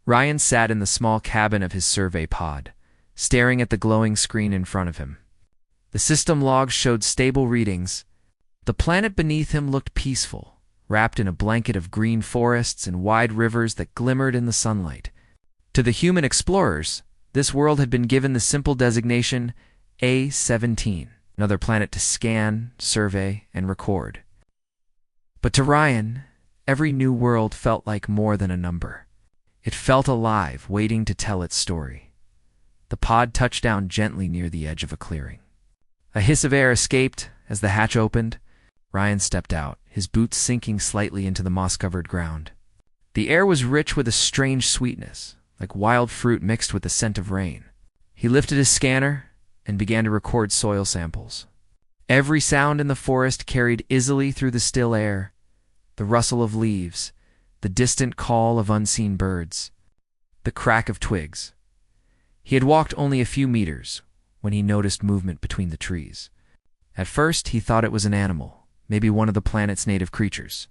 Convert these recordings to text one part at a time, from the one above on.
Ryan sat in the small cabin of his survey pod, staring at the glowing screen in front of him. The system logs showed stable readings. The planet beneath him looked peaceful, wrapped in a blanket of green forests and wide rivers that glimmered in the sunlight. To the human explorers, this world had been given the simple designation A-17, another planet to scan, survey, and record. But to Ryan, every new world felt like more than a number. It felt alive, waiting to tell its story. The pod touched down gently near the edge of a clearing. A hiss of air escaped as the hatch opened. Ryan stepped out, his boots sinking slightly into the moss-covered ground. The air was rich with a strange sweetness, like wild fruit mixed with the scent of rain. He lifted his scanner and began to record soil samples. Every sound in the forest carried easily through the still air, the rustle of leaves, the distant call of unseen birds, the crack of twigs. He had walked only a few meters when he noticed movement between the trees. At first, he thought it was an animal, maybe one of the planet's native creatures.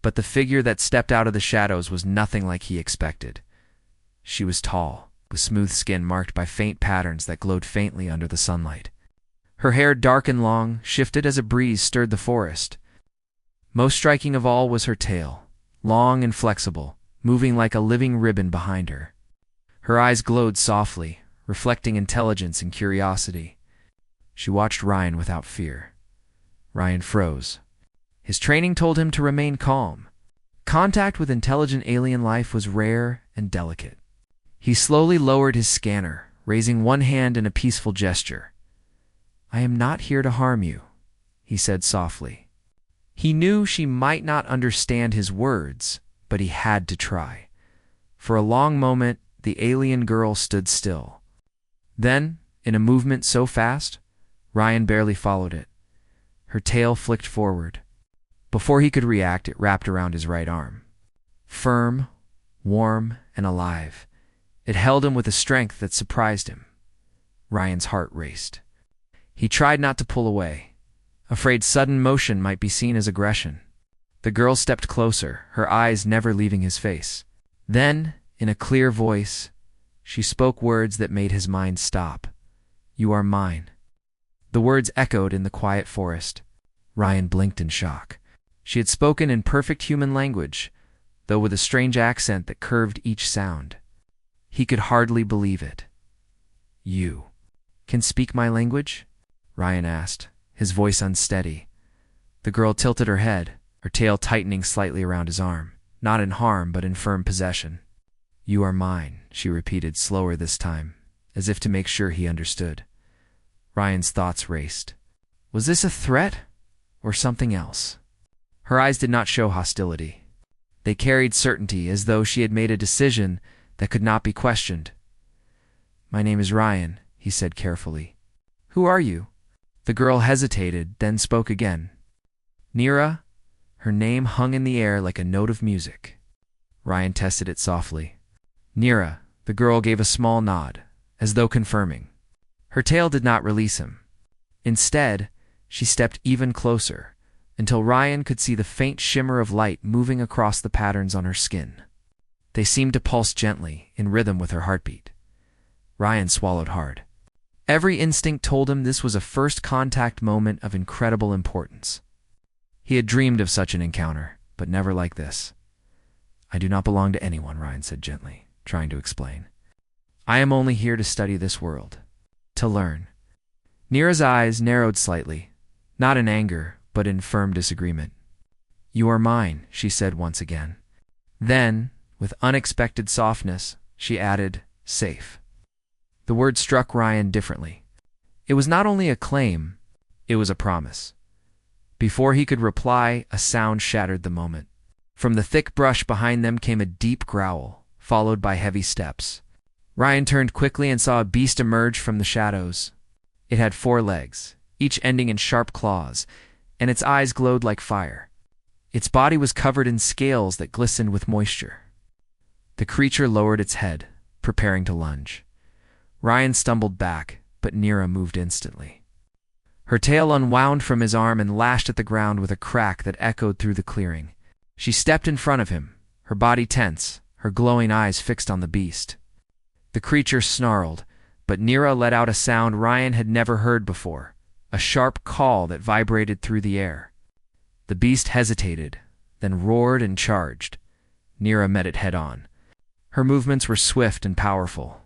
But the figure that stepped out of the shadows was nothing like he expected. She was tall, with smooth skin marked by faint patterns that glowed faintly under the sunlight. Her hair, dark and long, shifted as a breeze stirred the forest. Most striking of all was her tail, long and flexible, moving like a living ribbon behind her. Her eyes glowed softly, reflecting intelligence and curiosity. She watched Ryan without fear. Ryan froze. His training told him to remain calm. Contact with intelligent alien life was rare and delicate. He slowly lowered his scanner, raising one hand in a peaceful gesture. "I am not here to harm you," he said softly. He knew she might not understand his words, but he had to try. For a long moment, the alien girl stood still. Then, in a movement so fast, Ryan barely followed it. Her tail flicked forward. Before he could react, it wrapped around his right arm. Firm, warm, and alive, it held him with a strength that surprised him. Ryan's heart raced. He tried not to pull away, afraid sudden motion might be seen as aggression. The girl stepped closer, her eyes never leaving his face. Then, in a clear voice, she spoke words that made his mind stop. "You are mine." The words echoed in the quiet forest. Ryan blinked in shock. She had spoken in perfect human language, though with a strange accent that curved each sound. He could hardly believe it. "You can speak my language?" Ryan asked, his voice unsteady. The girl tilted her head, her tail tightening slightly around his arm, not in harm but in firm possession. "You are mine," she repeated, slower this time, as if to make sure he understood. Ryan's thoughts raced. Was this a threat or something else? Her eyes did not show hostility. They carried certainty, as though she had made a decision that could not be questioned. "My name is Ryan," he said carefully. "Who are you?" The girl hesitated, then spoke again. "Nira." Her name hung in the air like a note of music. Ryan tested it softly. "Nira." The girl gave a small nod, as though confirming. Her tail did not release him. Instead, she stepped even closer, until Ryan could see the faint shimmer of light moving across the patterns on her skin. They seemed to pulse gently, in rhythm with her heartbeat. Ryan swallowed hard. Every instinct told him this was a first contact moment of incredible importance. He had dreamed of such an encounter, but never like this. "I do not belong to anyone," Ryan said gently, trying to explain. "I am only here to study this world, to learn." Nira's eyes narrowed slightly, not in anger, but in firm disagreement. "You are mine," she said once again. Then, with unexpected softness, she added, "safe." The word struck Ryan differently. It was not only a claim, it was a promise. Before he could reply, a sound shattered the moment. From the thick brush behind them came a deep growl, followed by heavy steps. Ryan turned quickly and saw a beast emerge from the shadows. It had 4 legs, each ending in sharp claws, and its eyes glowed like fire. Its body was covered in scales that glistened with moisture. The creature lowered its head, preparing to lunge. Ryan stumbled back, but Nira moved instantly. Her tail unwound from his arm and lashed at the ground with a crack that echoed through the clearing. She stepped in front of him, her body tense, her glowing eyes fixed on the beast. The creature snarled, but Nira let out a sound Ryan had never heard before, a sharp call that vibrated through the air. The beast hesitated, then roared and charged. Nira met it head-on. Her movements were swift and powerful.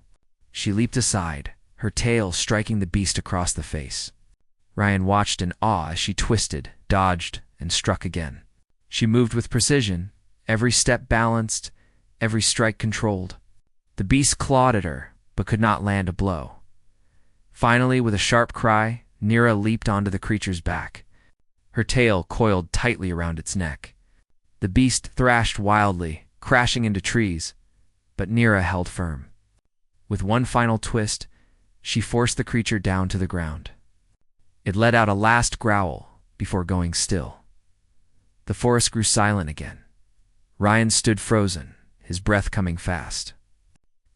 She leaped aside, her tail striking the beast across the face. Ryan watched in awe as she twisted, dodged, and struck again. She moved with precision, every step balanced, every strike controlled. The beast clawed at her, but could not land a blow. Finally, with a sharp cry, Nira leaped onto the creature's back. Her tail coiled tightly around its neck. The beast thrashed wildly, crashing into trees, but Nira held firm. With one final twist, she forced the creature down to the ground. It let out a last growl before going still. The forest grew silent again. Ryan stood frozen, his breath coming fast.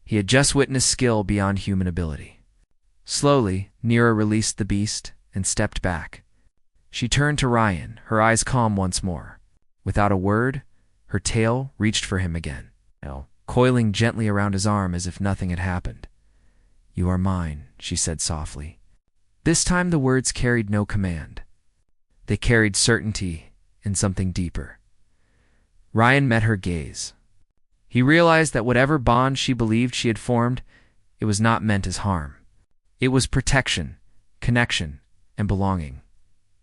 He had just witnessed skill beyond human ability. Slowly, Nira released the beast and stepped back. She turned to Ryan, her eyes calm once more. Without a word, her tail reached for him again, coiling gently around his arm as if nothing had happened. "You are mine," she said softly. This time the words carried no command. They carried certainty and something deeper. Ryan met her gaze. He realized that whatever bond she believed she had formed, it was not meant as harm. It was protection, connection, and belonging.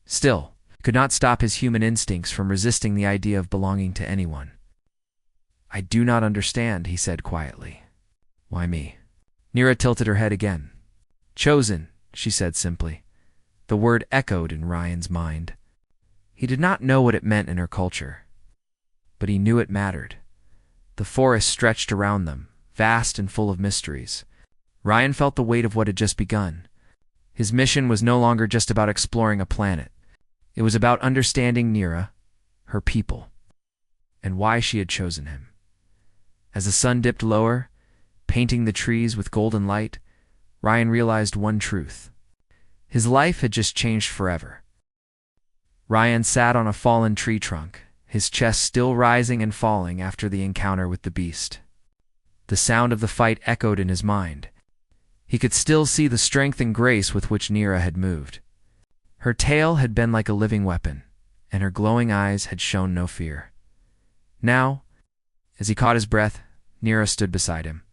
Still, it could not stop his human instincts from resisting the idea of belonging to anyone. "I do not understand," he said quietly. "Why me?" Nira tilted her head again. "Chosen," she said simply. The word echoed in Ryan's mind. He did not know what it meant in her culture, but he knew it mattered. The forest stretched around them, vast and full of mysteries. Ryan felt the weight of what had just begun. His mission was no longer just about exploring a planet. It was about understanding Nira, her people, and why she had chosen him. As the sun dipped lower, painting the trees with golden light, Ryan realized one truth. His life had just changed forever. Ryan sat on a fallen tree trunk, his chest still rising and falling after the encounter with the beast. The sound of the fight echoed in his mind. He could still see the strength and grace with which Nira had moved. Her tail had been like a living weapon, and her glowing eyes had shown no fear. Now, as he caught his breath, Nira stood beside him.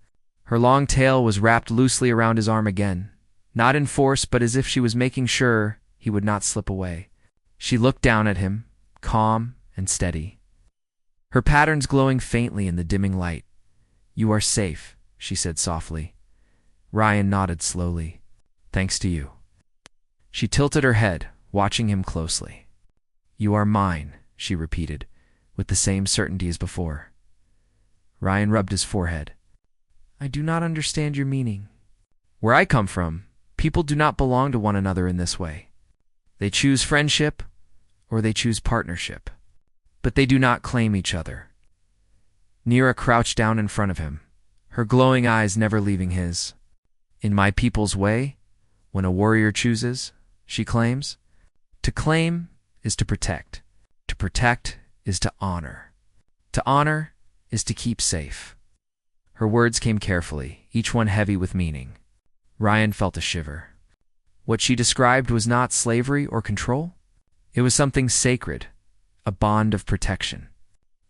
Her long tail was wrapped loosely around his arm again, not in force but as if she was making sure he would not slip away. She looked down at him, calm and steady, her patterns glowing faintly in the dimming light. "You are safe," she said softly. Ryan nodded slowly. "Thanks to you." She tilted her head, watching him closely. "You are mine," she repeated, with the same certainty as before. Ryan rubbed his forehead. "I do not understand your meaning. Where I come from, people do not belong to one another in this way. They choose friendship or they choose partnership, but they do not claim each other." Nira crouched down in front of him, her glowing eyes never leaving his. "In my people's way, when a warrior chooses," she claims, "to claim is to protect. To protect is to honor. To honor is to keep safe." Her words came carefully, each one heavy with meaning. Ryan felt a shiver. What she described was not slavery or control. It was something sacred, a bond of protection.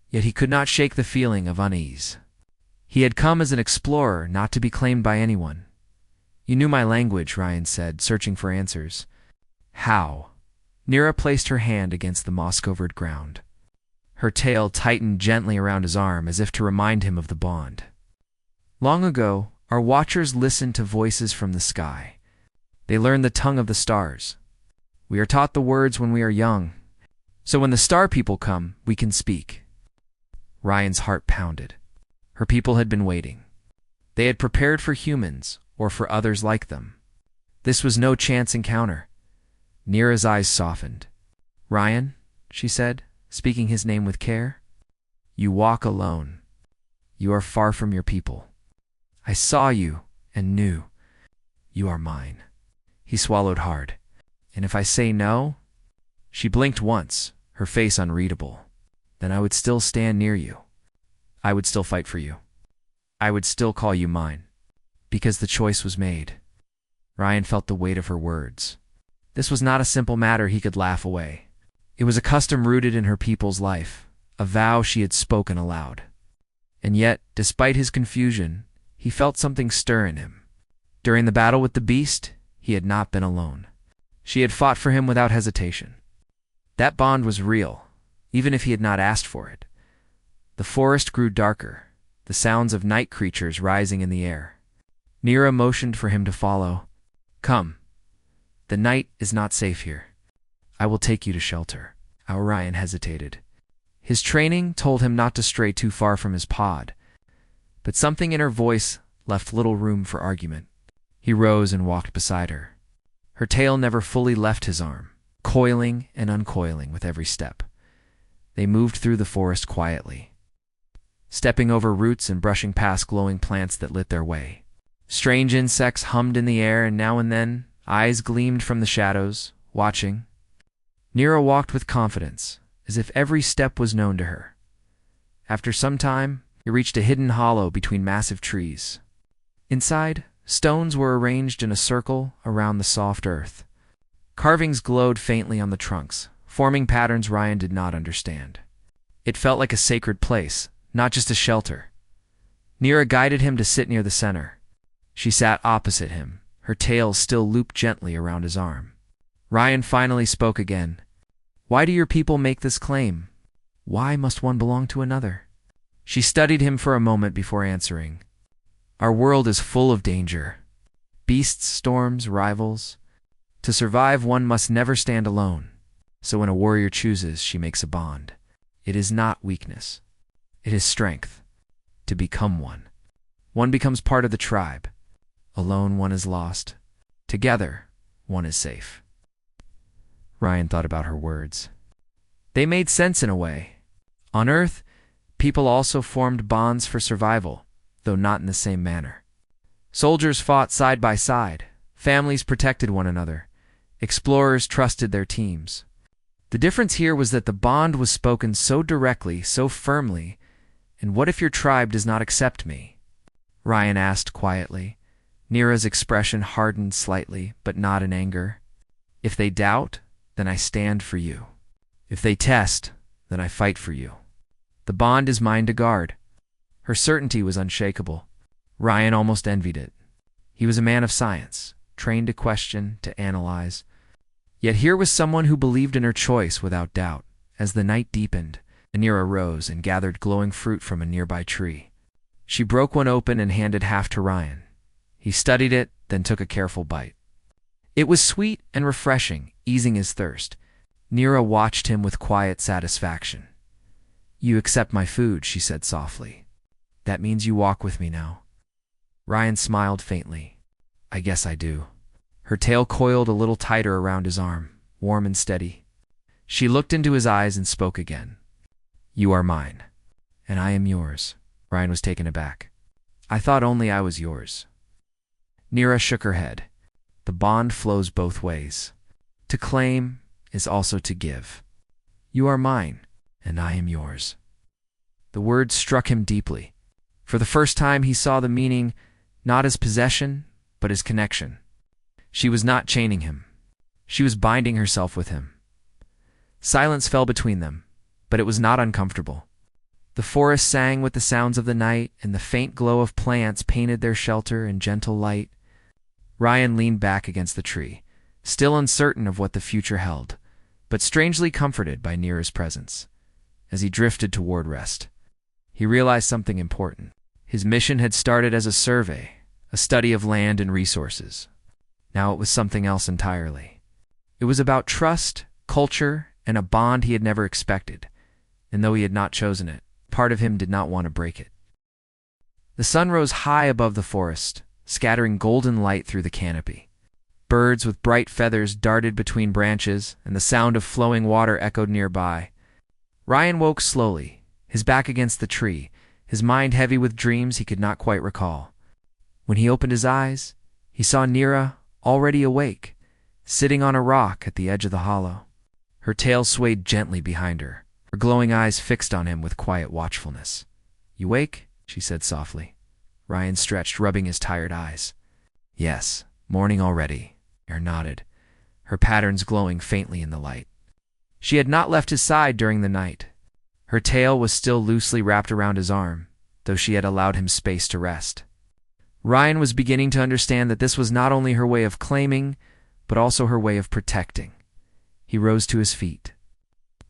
Yet he could not shake the feeling of unease. He had come as an explorer, not to be claimed by anyone. "You knew my language," Ryan said, searching for answers. "How?" Nira placed her hand against the moss-covered ground. Her tail tightened gently around his arm as if to remind him of the bond. "Long ago, our watchers listened to voices from the sky. They learned the tongue of the stars. We are taught the words when we are young, so when the star people come, we can speak." Ryan's heart pounded. Her people had been waiting. They had prepared for humans, or for others like them. This was no chance encounter. Nira's eyes softened. "Ryan," she said, speaking his name with care, "you walk alone. You are far from your people. I saw you and knew. You are mine." He swallowed hard. "And if I say no?" She blinked once, her face unreadable. "Then I would still stand near you. I would still fight for you." I would still call you mine. Because the choice was made. Ryan felt the weight of her words. This was not a simple matter he could laugh away. It was a custom rooted in her people's life, a vow she had spoken aloud. And yet, despite his confusion, he felt something stir in him. During the battle with the beast, he had not been alone. She had fought for him without hesitation. That bond was real, even if he had not asked for it. The forest grew darker, the sounds of night creatures rising in the air. Nira motioned for him to follow. Come. The night is not safe here. I will take you to shelter. Ryan hesitated. His training told him not to stray too far from his pod, but something in her voice left little room for argument. He rose and walked beside her. Her tail never fully left his arm, coiling and uncoiling with every step. They moved through the forest quietly, stepping over roots and brushing past glowing plants that lit their way. Strange insects hummed in the air, and now and then eyes gleamed from the shadows, watching. Nira walked with confidence, as if every step was known to her. After some time, he reached a hidden hollow between massive trees. Inside, stones were arranged in a circle around the soft earth. Carvings glowed faintly on the trunks, forming patterns Ryan did not understand. It felt like a sacred place, not just a shelter. Nira guided him to sit near the center. She sat opposite him, her tail still looped gently around his arm. Ryan finally spoke again. Why do your people make this claim? Why must one belong to another? She studied him for a moment before answering. Our world is full of danger. Beasts, storms, rivals. To survive, one must never stand alone. So when a warrior chooses, she makes a bond. It is not weakness. It is strength. To become one. One becomes part of the tribe. Alone, one is lost. Together, one is safe. Ryan thought about her words. They made sense in a way. On Earth, people also formed bonds for survival, though not in the same manner. Soldiers fought side by side. Families protected one another. Explorers trusted their teams. The difference here was that the bond was spoken so directly, so firmly. And what if your tribe does not accept me? Ryan asked quietly. Nira's expression hardened slightly, but not in anger. If they doubt, then I stand for you. If they test, then I fight for you. The bond is mine to guard. Her certainty was unshakable. Ryan almost envied it. He was a man of science, trained to question, to analyze. Yet here was someone who believed in her choice without doubt. As the night deepened, Nira rose and gathered glowing fruit from a nearby tree. She broke one open and handed half to Ryan. He studied it, then took a careful bite. It was sweet and refreshing, easing his thirst. Nira watched him with quiet satisfaction. You accept my food, she said softly. That means you walk with me now. Ryan smiled faintly. I guess I do. Her tail coiled a little tighter around his arm, warm and steady. She looked into his eyes and spoke again. You are mine, and I am yours. Ryan was taken aback. I thought only I was yours. Nira shook her head. The bond flows both ways. To claim is also to give. You are mine, and I am yours. The words struck him deeply. For the first time he saw the meaning not as possession, but as connection. She was not chaining him. She was binding herself with him. Silence fell between them, but it was not uncomfortable. The forest sang with the sounds of the night, and the faint glow of plants painted their shelter in gentle light. Ryan leaned back against the tree, still uncertain of what the future held, but strangely comforted by Nira's presence. As he drifted toward rest, he realized something important. His mission had started as a survey, a study of land and resources. Now it was something else entirely. It was about trust, culture, and a bond he had never expected, and though he had not chosen it, part of him did not want to break it. The sun rose high above the forest, scattering golden light through the canopy. Birds with bright feathers darted between branches, and the sound of flowing water echoed nearby. Ryan woke slowly, his back against the tree, his mind heavy with dreams he could not quite recall. When he opened his eyes, he saw Nira, already awake, sitting on a rock at the edge of the hollow. Her tail swayed gently behind her, her glowing eyes fixed on him with quiet watchfulness. You wake? She said softly. Ryan stretched, rubbing his tired eyes. Yes, morning already, Nira nodded, her patterns glowing faintly in the light. She had not left his side during the night. Her tail was still loosely wrapped around his arm, though she had allowed him space to rest. Ryan was beginning to understand that this was not only her way of claiming, but also her way of protecting. He rose to his feet,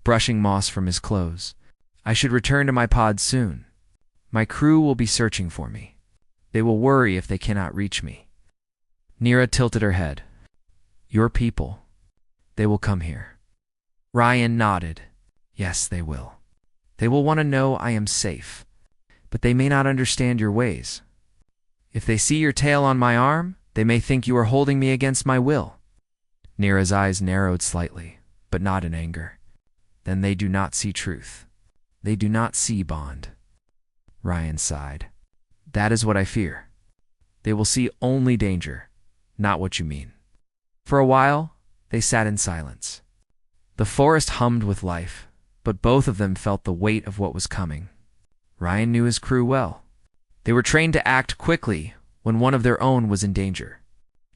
brushing moss from his clothes. I should return to my pod soon. My crew will be searching for me. They will worry if they cannot reach me. Nira tilted her head. Your people. They will come here. Ryan nodded. Yes, they will. They will want to know I am safe, but they may not understand your ways. If they see your tail on my arm, they may think you are holding me against my will. Nira's eyes narrowed slightly, but not in anger. Then they do not see truth. They do not see bond. Ryan sighed. That is what I fear. They will see only danger, not what you mean. For a while, they sat in silence. The forest hummed with life, but both of them felt the weight of what was coming. Ryan knew his crew well. They were trained to act quickly when one of their own was in danger.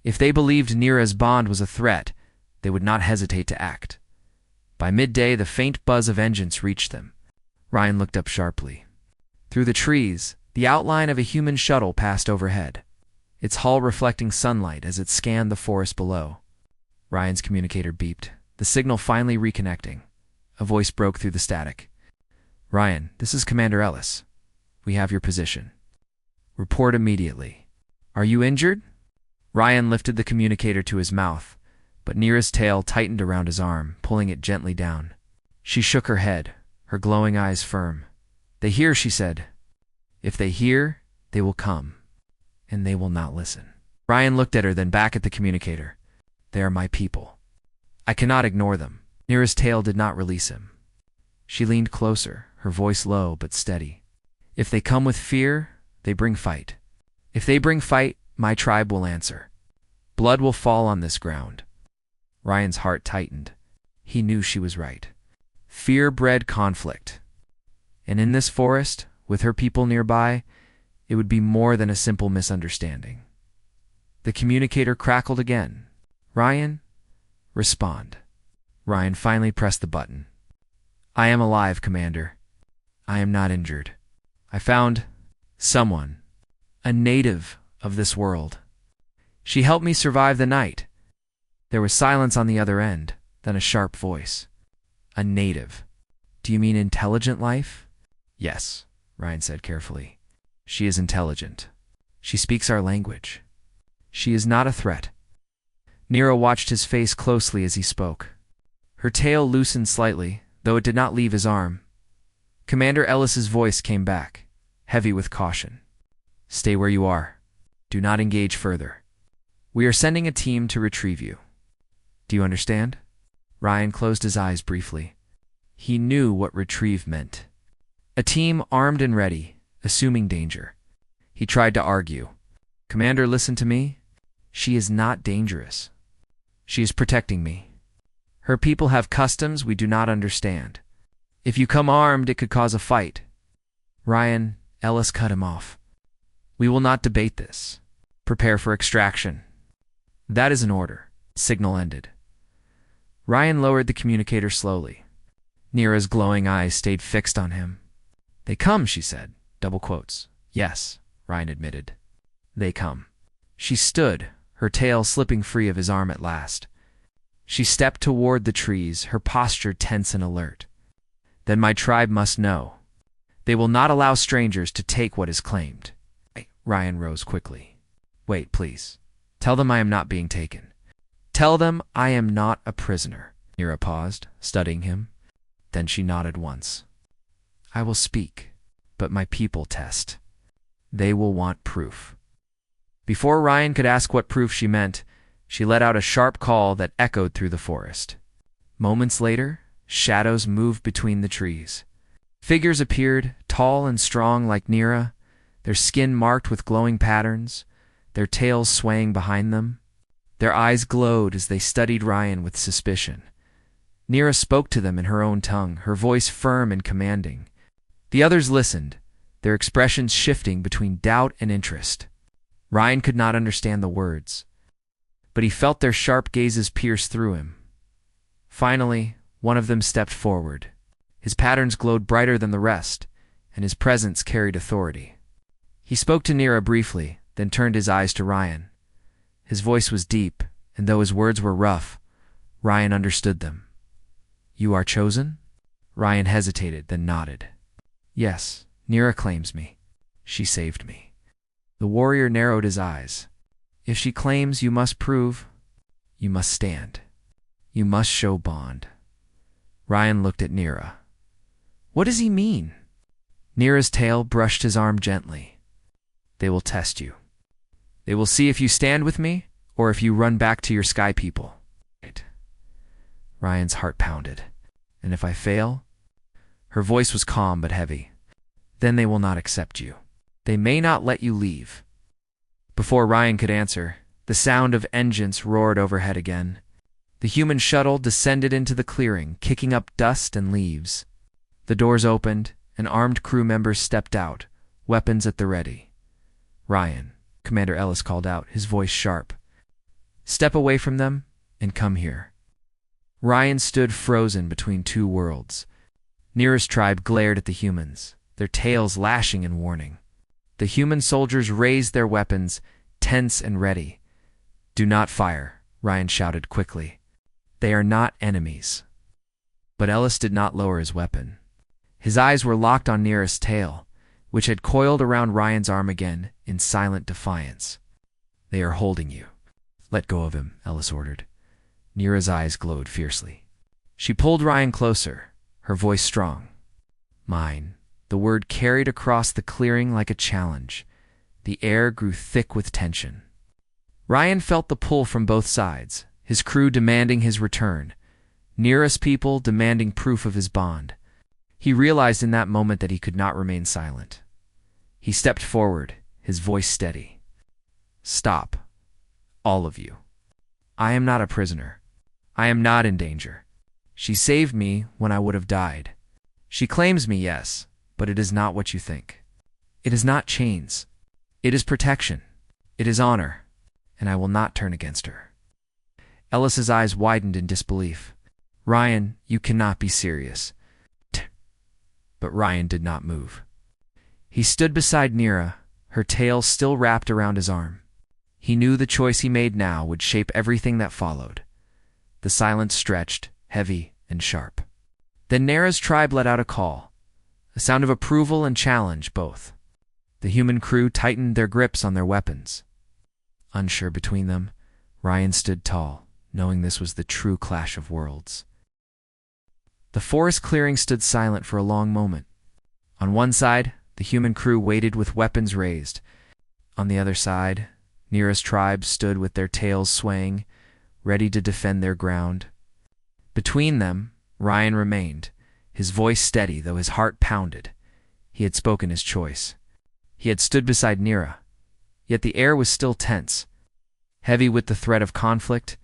If they believed Nira's bond was a threat, they would not hesitate to act. By midday, the faint buzz of engines reached them. Ryan looked up sharply. Through the trees, the outline of a human shuttle passed overhead, its hull reflecting sunlight as it scanned the forest below. Ryan's communicator beeped, the signal finally reconnecting. A voice broke through the static. Ryan, this is Commander Ellis. We have your position. Report immediately. Are you injured? Ryan lifted the communicator to his mouth, but Nira's tail tightened around his arm, pulling it gently down. She shook her head, her glowing eyes firm. They hear, she said. If they hear, they will come, and they will not listen. Ryan looked at her, then back at the communicator. They are my people. I cannot ignore them. Nira's tail did not release him. She leaned closer, her voice low but steady. If they come with fear, they bring fight. If they bring fight, my tribe will answer. Blood will fall on this ground. Ryan's heart tightened. He knew she was right. Fear bred conflict. And in this forest, with her people nearby, it would be more than a simple misunderstanding. The communicator crackled again. Ryan, respond. Ryan finally pressed the button. I am alive, Commander. I am not injured. I found someone, a native of this world. She helped me survive the night. There was silence on the other end, then a sharp voice. A native. Do you mean intelligent life? Yes, Ryan said carefully. She is intelligent. She speaks our language. She is not a threat. Nira watched his face closely as he spoke. Her tail loosened slightly, though it did not leave his arm. Commander Ellis's voice came back, heavy with caution. Stay where you are. Do not engage further. We are sending a team to retrieve you. Do you understand? Ryan closed his eyes briefly. He knew what retrieve meant. A team armed and ready, assuming danger. He tried to argue. Commander, listen to me. She is not dangerous. She is protecting me. Her people have customs we do not understand. If you come armed, it could cause a fight. Ryan, Ellis cut him off. We will not debate this. Prepare for extraction. That is an order. Signal ended. Ryan lowered the communicator slowly. Nira's glowing eyes stayed fixed on him. They come, she said, double quotes. Yes, Ryan admitted. They come. She stood, her tail slipping free of his arm at last. She stepped toward the trees, her posture tense and alert. Then my tribe must know. They will not allow strangers to take what is claimed. Ryan rose quickly. Wait, please. Tell them I am not being taken. Tell them I am not a prisoner. Nira paused, studying him. Then she nodded once. I will speak, but my people test. They will want proof. Before Ryan could ask what proof she meant, she let out a sharp call that echoed through the forest. Moments later, shadows moved between the trees. Figures appeared, tall and strong like Nira, their skin marked with glowing patterns, their tails swaying behind them. Their eyes glowed as they studied Ryan with suspicion. Nira spoke to them in her own tongue, her voice firm and commanding. The others listened, their expressions shifting between doubt and interest. Ryan could not understand the words, but he felt their sharp gazes pierce through him. Finally, one of them stepped forward. His patterns glowed brighter than the rest, and his presence carried authority. He spoke to Nira briefly, then turned his eyes to Ryan. His voice was deep, and though his words were rough, Ryan understood them. "You are chosen?" Ryan hesitated, then nodded. "Yes, Nira claims me. She saved me." The warrior narrowed his eyes. "If she claims, you must prove. You must stand. You must show bond." Ryan looked at Nira. "What does he mean?" Nira's tail brushed his arm gently. "They will test you. They will see if you stand with me, or if you run back to your sky people." Ryan's heart pounded. "And if I fail?" Her voice was calm but heavy. "Then they will not accept you. They may not let you leave." Before Ryan could answer, the sound of engines roared overhead again. The human shuttle descended into the clearing, kicking up dust and leaves. The doors opened, and armed crew members stepped out, weapons at the ready. "Ryan," Commander Ellis called out, his voice sharp. "Step away from them and come here." Ryan stood frozen between two worlds. Nira's tribe glared at the humans, their tails lashing in warning. The human soldiers raised their weapons, tense and ready. "Do not fire," Ryan shouted quickly. "They are not enemies." But Ellis did not lower his weapon. His eyes were locked on Nira's tail, which had coiled around Ryan's arm again in silent defiance. "They are holding you." "Let go of him," Ellis ordered. Nira's eyes glowed fiercely. She pulled Ryan closer, her voice strong. "Mine." The word carried across the clearing like a challenge. The air grew thick with tension. Ryan felt the pull from both sides, his crew demanding his return, Nira's people demanding proof of his bond. He realized in that moment that he could not remain silent. He stepped forward, his voice steady. "Stop, all of you. I am not a prisoner. I am not in danger. She saved me when I would have died. She claims me, yes, but it is not what you think. It is not chains. It is protection. It is honor, and I will not turn against her." Ellis's eyes widened in disbelief. "Ryan, you cannot be serious." But Ryan did not move. He stood beside Nira, her tail still wrapped around his arm. He knew the choice he made now would shape everything that followed. The silence stretched, heavy and sharp. Then Nira's tribe let out a call, a sound of approval and challenge both. The human crew tightened their grips on their weapons. Unsure between them, Ryan stood tall, knowing this was the true clash of worlds. The forest clearing stood silent for a long moment. On one side, the human crew waited with weapons raised. On the other side, Nira's tribe stood with their tails swaying, ready to defend their ground. Between them, Ryan remained, his voice steady though his heart pounded. He had spoken his choice. He had stood beside Nira, yet the air was still tense. Heavy with the threat of conflict,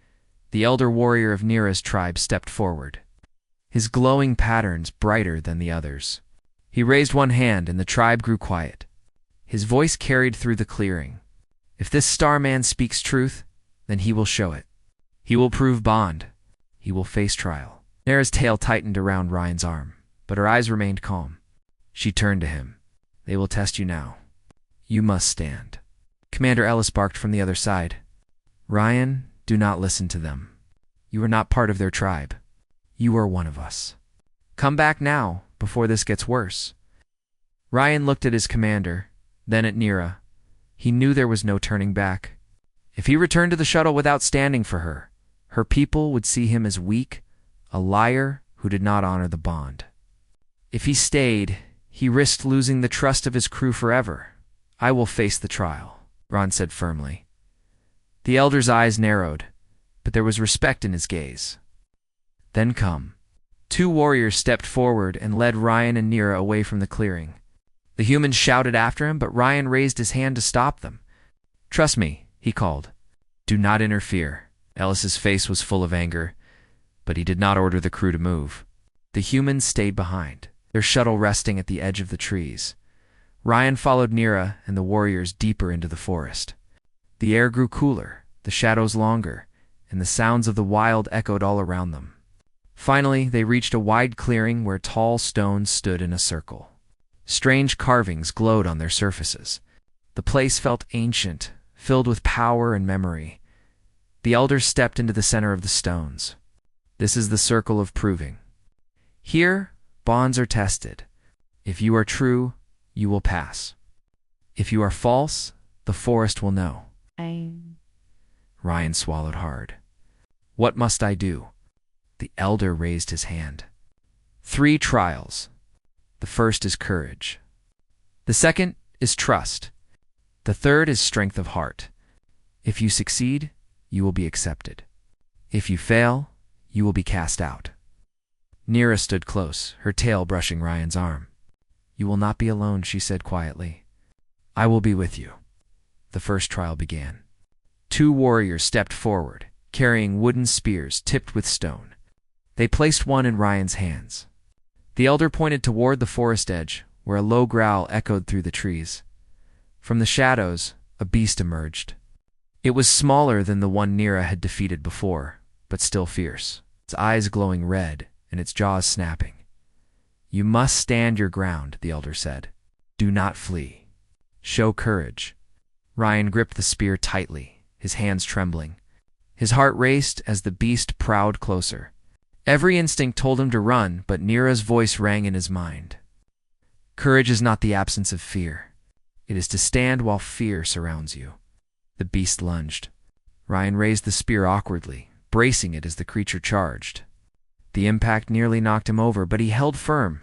the elder warrior of Nira's tribe stepped forward, his glowing patterns brighter than the others. He raised one hand and the tribe grew quiet. His voice carried through the clearing. "If this Starman speaks truth, then he will show it. He will prove bond. He will face trial." Nira's tail tightened around Ryan's arm, but her eyes remained calm. She turned to him. "They will test you now. You must stand." Commander Ellis barked from the other side. "Ryan, do not listen to them. You are not part of their tribe. You are one of us. Come back now, before this gets worse." Ryan looked at his commander, then at Nira. He knew there was no turning back. If he returned to the shuttle without standing for her, her people would see him as weak, a liar who did not honor the bond. If he stayed, he risked losing the trust of his crew forever. "I will face the trial," Ron said firmly. The elder's eyes narrowed, but there was respect in his gaze. "Then come." Two warriors stepped forward and led Ryan and Nira away from the clearing. The humans shouted after him, but Ryan raised his hand to stop them. "Trust me," he called. "Do not interfere." Ellis's face was full of anger, but he did not order the crew to move. The humans stayed behind, their shuttle resting at the edge of the trees. Ryan followed Nira and the warriors deeper into the forest. The air grew cooler, the shadows longer, and the sounds of the wild echoed all around them. Finally, they reached a wide clearing where tall stones stood in a circle. Strange carvings glowed on their surfaces. The place felt ancient, filled with power and memory. The elders stepped into the center of the stones. This is the circle of proving. Here, bonds are tested. If you are true, you will pass. If you are false, the forest will know. Ryan swallowed hard. What must I do? The elder raised his hand. 3 trials. The first is courage. The second is trust. The third is strength of heart. If you succeed, you will be accepted. If you fail, you will be cast out. Nira stood close, her tail brushing Ryan's arm. You will not be alone, she said quietly. I will be with you. The first trial began. 2 warriors stepped forward, carrying wooden spears tipped with stone. They placed one in Ryan's hands. The elder pointed toward the forest edge, where a low growl echoed through the trees. From the shadows, a beast emerged. It was smaller than the one Nira had defeated before, but still fierce, its eyes glowing red and its jaws snapping. You must stand your ground, the elder said. Do not flee. Show courage. Ryan gripped the spear tightly, his hands trembling. His heart raced as the beast prowled closer. Every instinct told him to run, but Nira's voice rang in his mind. Courage is not the absence of fear. It is to stand while fear surrounds you. The beast lunged. Ryan raised the spear awkwardly, bracing it as the creature charged. The impact nearly knocked him over, but he held firm,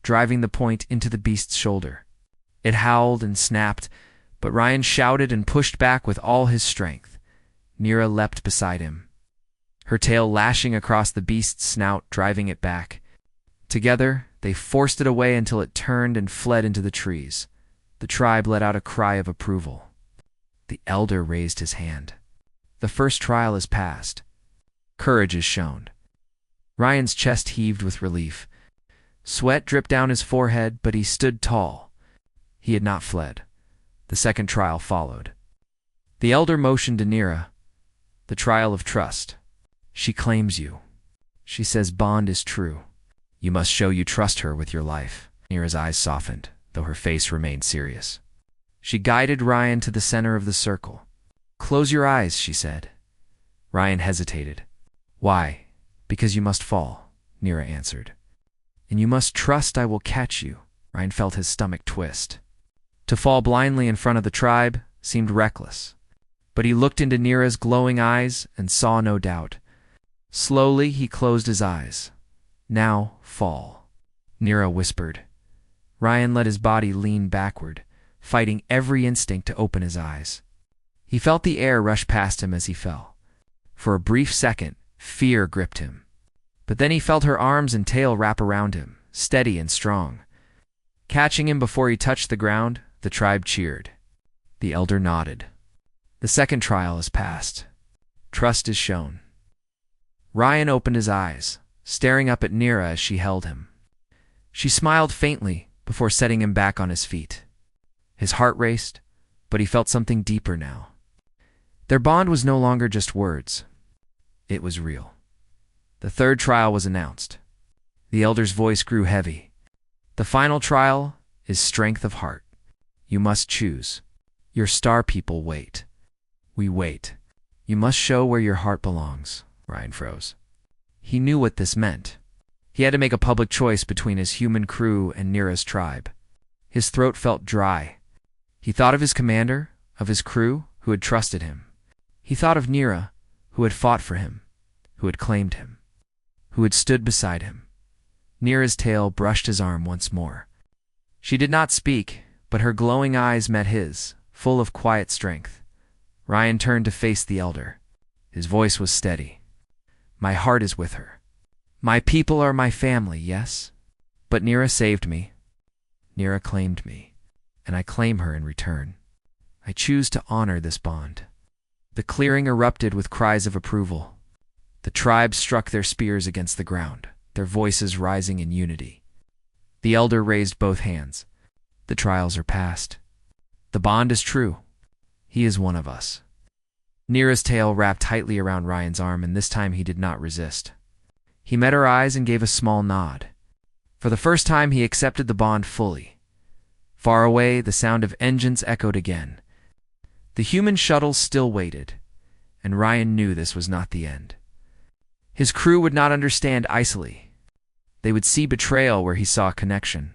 driving the point into the beast's shoulder. It howled and snapped, but Ryan shouted and pushed back with all his strength. Nira leapt beside him, her tail lashing across the beast's snout, driving it back. Together, they forced it away until it turned and fled into the trees. The tribe let out a cry of approval. The elder raised his hand. The first trial is passed. Courage is shown. Ryan's chest heaved with relief. Sweat dripped down his forehead, but he stood tall. He had not fled. The second trial followed. The elder motioned to Nira. The trial of trust. She claims you. She says bond is true. You must show you trust her with your life. Nira's eyes softened, though her face remained serious. She guided Ryan to the center of the circle. Close your eyes, she said. Ryan hesitated. Why? Because you must fall, Nira answered. And you must trust I will catch you. Ryan felt his stomach twist. To fall blindly in front of the tribe seemed reckless. But he looked into Nira's glowing eyes and saw no doubt. Slowly, he closed his eyes. Now, fall, Nira whispered. Ryan let his body lean backward, fighting every instinct to open his eyes. He felt the air rush past him as he fell. For a brief second, fear gripped him. But then he felt her arms and tail wrap around him, steady and strong. Catching him before he touched the ground, the tribe cheered. The elder nodded. The second trial is passed. Trust is shown. Ryan opened his eyes, staring up at Nira as she held him. She smiled faintly before setting him back on his feet. His heart raced, but he felt something deeper now. Their bond was no longer just words. It was real. The third trial was announced. The elder's voice grew heavy. The final trial is strength of heart. You must choose. Your star people wait. We wait. You must show where your heart belongs. Ryan froze. He knew what this meant. He had to make a public choice between his human crew and Nira's tribe. His throat felt dry. He thought of his commander, of his crew, who had trusted him. He thought of Nira, who had fought for him, who had claimed him, who had stood beside him. Nira's tail brushed his arm once more. She did not speak, but her glowing eyes met his, full of quiet strength. Ryan turned to face the elder. His voice was steady. My heart is with her. My people are my family, yes? But Nira saved me. Nira claimed me, and I claim her in return. I choose to honor this bond. The clearing erupted with cries of approval. The tribe struck their spears against the ground, their voices rising in unity. The elder raised both hands. The trials are past. The bond is true. He is one of us. Nira's tail wrapped tightly around Ryan's arm, and this time he did not resist. He met her eyes and gave a small nod. For the first time, he accepted the bond fully. Far away, the sound of engines echoed again. The human shuttle still waited, and Ryan knew this was not the end. His crew would not understand isolate. They would see betrayal where he saw connection.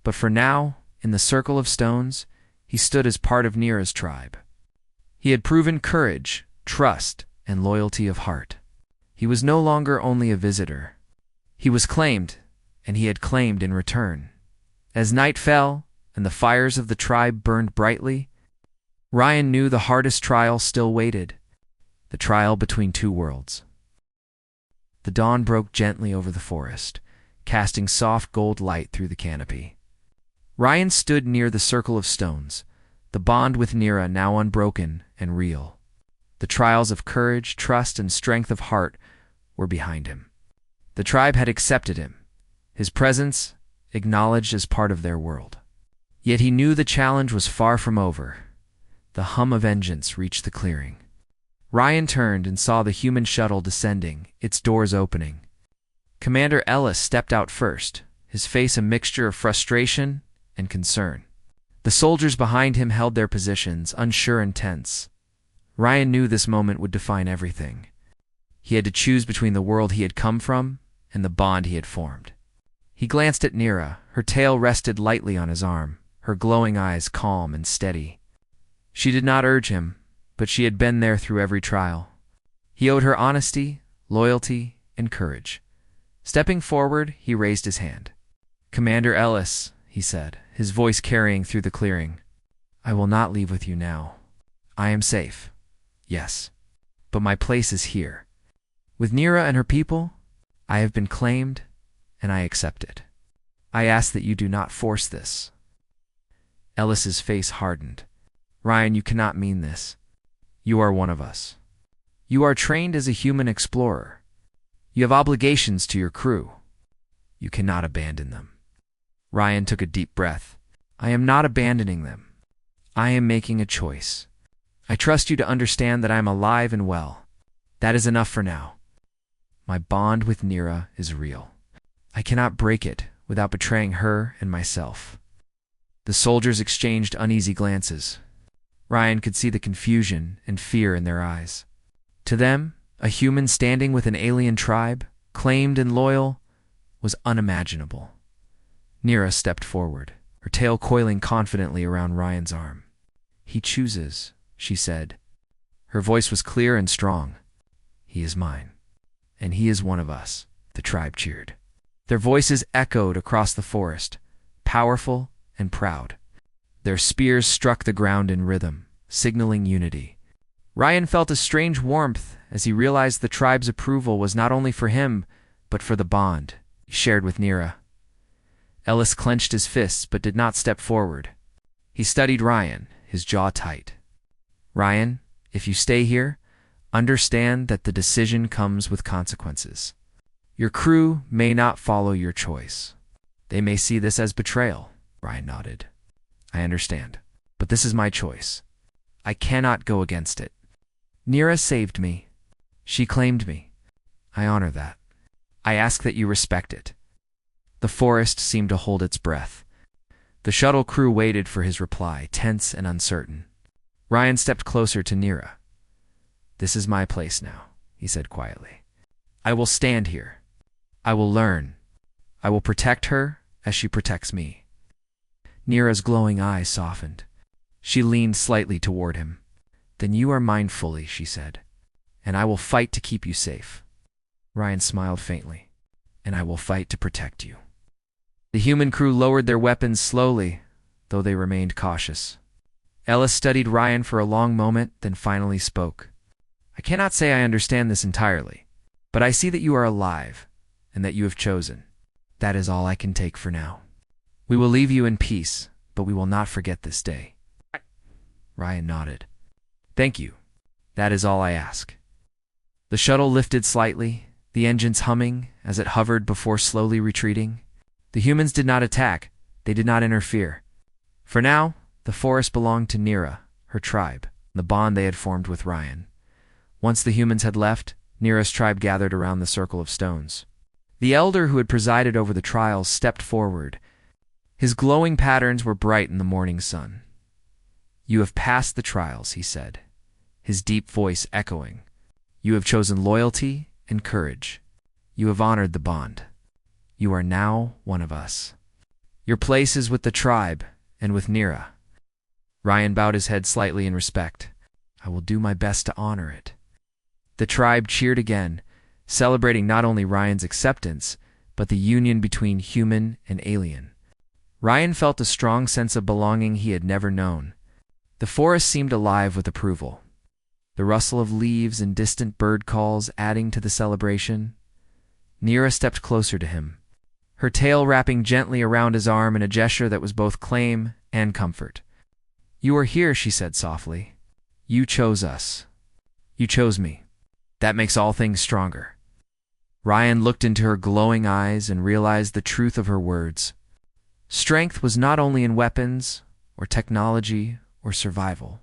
But for now, in the circle of stones, he stood as part of Nira's tribe. He had proven courage, trust, and loyalty of heart. He was no longer only a visitor. He was claimed, and he had claimed in return. As night fell, and the fires of the tribe burned brightly, Ryan knew the hardest trial still waited, the trial between two worlds. The dawn broke gently over the forest, casting soft gold light through the canopy. Ryan stood near the circle of stones, the bond with Nira now unbroken and real. The trials of courage, trust, and strength of heart were behind him. The tribe had accepted him, his presence acknowledged as part of their world. Yet he knew the challenge was far from over. The hum of engines reached the clearing. Ryan turned and saw the human shuttle descending, its doors opening. Commander Ellis stepped out first, his face a mixture of frustration and concern. The soldiers behind him held their positions, unsure and tense. Ryan knew this moment would define everything. He had to choose between the world he had come from and the bond he had formed. He glanced at Nira. Her tail rested lightly on his arm, her glowing eyes calm and steady. She did not urge him, but she had been there through every trial. He owed her honesty, loyalty, and courage. Stepping forward, he raised his hand. "Commander Ellis," he said, his voice carrying through the clearing, "I will not leave with you now. I am safe, yes, but my place is here. With Nira and her people, I have been claimed, and I accept it. I ask that you do not force this." Ellis's face hardened. "Ryan, you cannot mean this. You are one of us. You are trained as a human explorer. You have obligations to your crew. You cannot abandon them." Ryan took a deep breath. "I am not abandoning them. I am making a choice. I trust you to understand that I am alive and well. That is enough for now. My bond with Nira is real. I cannot break it without betraying her and myself." The soldiers exchanged uneasy glances. Ryan could see the confusion and fear in their eyes. To them, a human standing with an alien tribe, claimed and loyal, was unimaginable. Nira stepped forward, her tail coiling confidently around Ryan's arm. "He chooses," she said. Her voice was clear and strong. "He is mine, and he is one of us." The tribe cheered. Their voices echoed across the forest, powerful and proud. Their spears struck the ground in rhythm, signaling unity. Ryan felt a strange warmth as he realized the tribe's approval was not only for him, but for the bond he shared with Nira. Ellis clenched his fists but did not step forward. He studied Ryan, his jaw tight. "Ryan, if you stay here, understand that the decision comes with consequences. Your crew may not follow your choice. They may see this as betrayal." Ryan nodded. "I understand, but this is my choice. I cannot go against it. Nira saved me. She claimed me. I honor that. I ask that you respect it." The forest seemed to hold its breath. The shuttle crew waited for his reply, tense and uncertain. Ryan stepped closer to Nira. "This is my place now," he said quietly. "I will stand here. I will learn. I will protect her as she protects me." Nira's glowing eyes softened. She leaned slightly toward him. "Then you are mine fully," she said, "and I will fight to keep you safe." Ryan smiled faintly. "And I will fight to protect you." The human crew lowered their weapons slowly, though they remained cautious. Ellis studied Ryan for a long moment, then finally spoke. "I cannot say I understand this entirely, but I see that you are alive, and that you have chosen. That is all I can take for now. We will leave you in peace, but we will not forget this day." Ryan nodded. "Thank you. That is all I ask." The shuttle lifted slightly, the engines humming as it hovered before slowly retreating. The humans did not attack. They did not interfere. For now, the forest belonged to Nira, her tribe, the bond they had formed with Ryan. Once the humans had left, Nira's tribe gathered around the circle of stones. The elder who had presided over the trials stepped forward. His glowing patterns were bright in the morning sun. "You have passed the trials," he said, his deep voice echoing. "You have chosen loyalty and courage. You have honored the bond. You are now one of us. Your place is with the tribe and with Nira." Ryan bowed his head slightly in respect. "I will do my best to honor it." The tribe cheered again, celebrating not only Ryan's acceptance, but the union between human and alien. Ryan felt a strong sense of belonging he had never known. The forest seemed alive with approval, the rustle of leaves and distant bird calls adding to the celebration. Nira stepped closer to him, her tail wrapping gently around his arm in a gesture that was both claim and comfort. "You are here," she said softly. "You chose us. You chose me. That makes all things stronger." Ryan looked into her glowing eyes and realized the truth of her words. Strength was not only in weapons, or technology, or survival.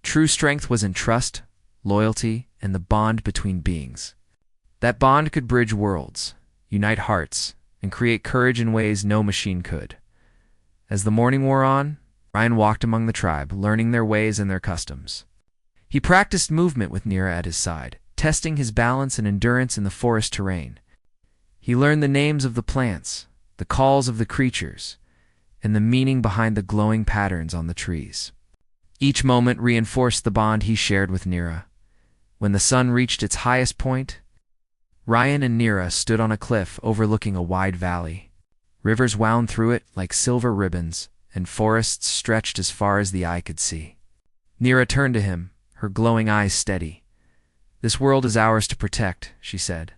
True strength was in trust, loyalty, and the bond between beings. That bond could bridge worlds, unite hearts, and create courage in ways no machine could. As the morning wore on, Ryan walked among the tribe, learning their ways and their customs. He practiced movement with Nira at his side, testing his balance and endurance in the forest terrain. He learned the names of the plants, the calls of the creatures, and the meaning behind the glowing patterns on the trees. Each moment reinforced the bond he shared with Nira. When the sun reached its highest point, Ryan and Nira stood on a cliff overlooking a wide valley. Rivers wound through it like silver ribbons, and forests stretched as far as the eye could see. Nira turned to him, her glowing eyes steady. "This world is ours to protect," she said.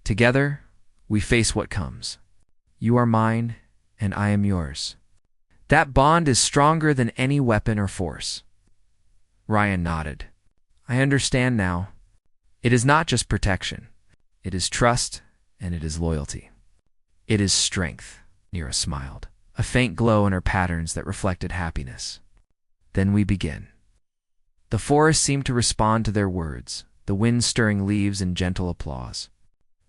"Together, we face what comes. You are mine, and I am yours. That bond is stronger than any weapon or force." Ryan nodded. "I understand now. It is not just protection. It is trust, and it is loyalty. It is strength," Nira smiled, a faint glow in her patterns that reflected happiness. "Then we begin." The forest seemed to respond to their words, the wind stirring leaves in gentle applause.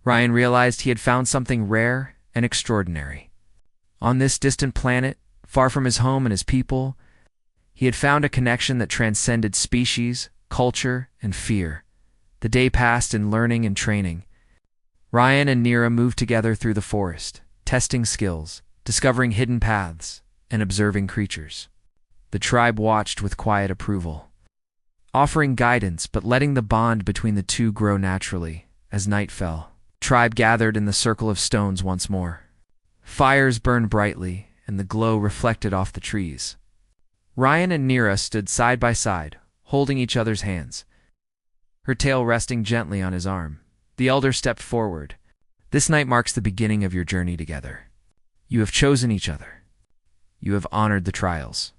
Ryan realized he had found something rare and extraordinary. On this distant planet, far from his home and his people, he had found a connection that transcended species, culture, and fear. The day passed in learning and training. Ryan and Nira moved together through the forest, testing skills, discovering hidden paths, and observing creatures. The tribe watched with quiet approval, offering guidance but letting the bond between the two grow naturally. As night fell, the tribe gathered in the circle of stones once more. Fires burned brightly, and the glow reflected off the trees. Ryan and Nira stood side by side, holding each other's hands, her tail resting gently on his arm. The elder stepped forward. "This night marks the beginning of your journey together. You have chosen each other. You have honored the trials.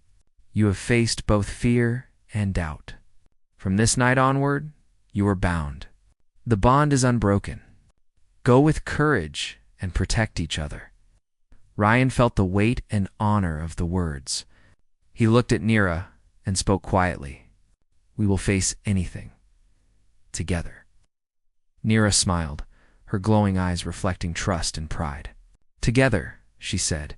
You have faced both fear and doubt. From this night onward, you are bound. The bond is unbroken. Go with courage and protect each other." Ryan felt the weight and honor of the words. He looked at Nira and spoke quietly. "We will face anything. Together." Nira smiled, her glowing eyes reflecting trust and pride. "Together," she said.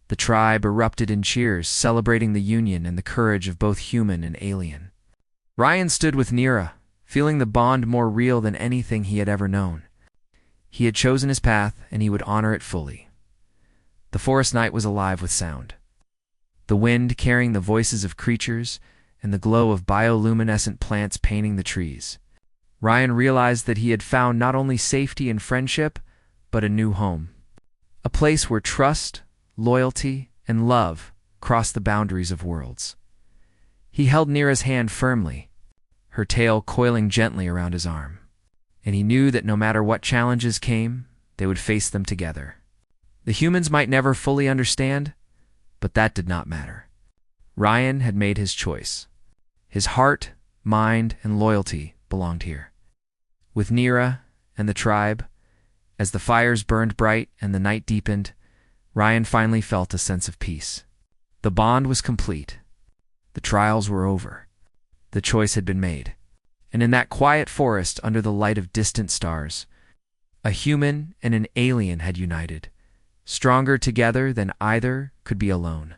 The tribe erupted in cheers, celebrating the union and the courage of both human and alien. Ryan stood with Nira, feeling the bond more real than anything he had ever known. He had chosen his path, and he would honor it fully. The forest night was alive with sound. The wind carrying the voices of creatures, and the glow of bioluminescent plants painting the trees. Ryan realized that he had found not only safety and friendship, but a new home. A place where trust, loyalty, and love crossed the boundaries of worlds. He held Nira's hand firmly, her tail coiling gently around his arm. And he knew that no matter what challenges came, they would face them together. The humans might never fully understand, but that did not matter. Ryan had made his choice. His heart, mind, and loyalty belonged here. With Nira and the tribe, as the fires burned bright and the night deepened, Ryan finally felt a sense of peace. The bond was complete. The trials were over. The choice had been made. And in that quiet forest under the light of distant stars, a human and an alien had united, stronger together than either could be alone.